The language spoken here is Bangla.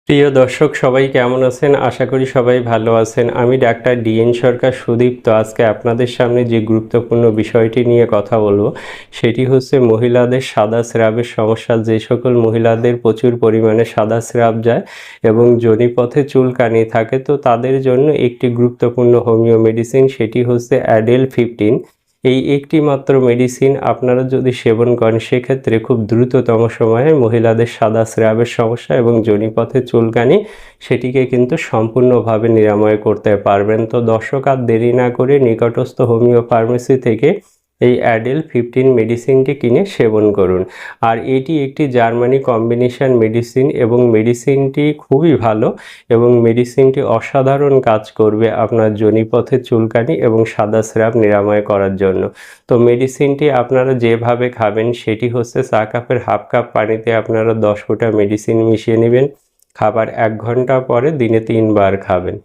প্রিয় দর্শক সবাই কেমন আছেন? আশা করি সবাই ভালো আছেন। আমি ডাক্তার ডিএন সরকার সুদীপ্ত। আজকে আপনাদের সামনে যে গুরুত্বপূর্ণ বিষয়টি নিয়ে কথা বলব, সেটি হচ্ছে মহিলাদের সাদা স্রাবের সমস্যা। যে সকল মহিলাদের প্রচুর পরিমাণে সাদা স্রাব যায় এবং যোনিপথে চুলকানি থাকে, তো তাদের জন্য একটি গুরুত্বপূর্ণ হোমিও মেডিসিন, সেটি হচ্ছে অ্যাডেল 15। এই একটি মাত্র মেডিসিন আপনারা যদি সেবন করেন, সেক্ষেত্রে খুব দ্রুততম সময়ে মহিলাদের সাদা স্রাবের সমস্যা এবং যোনিপথে চুলকানি সেটিকে কিন্তু সম্পূর্ণভাবে নিরাময় করতে পারবেন। তো দর্শক, আর দেরি না করে নিকটস্থ হোমিও ফার্মেসি থেকে এই অ্যাডেল 15 মেডিসিনটি কিনে সেবন করুন। আর এটি একটি জার্মানি কম্বিনেশন মেডিসিন এবং মেডিসিনটি খুবই ভালো এবং মেডিসিনটি অসাধারণ কাজ করবে আপনার যোনিপথে চুলকানি এবং সাদা স্রাব নিরাময় করার জন্য। তো মেডিসিনটি আপনারা যেভাবে খাবেন সেটি হচ্ছে চা কাপের হাফ কাপ পানিতে আপনারা 10 ফোঁটা মেডিসিন মিশিয়ে নেবেন। খাবার 1 ঘন্টা পরে দিনে 3 বার খাবেন।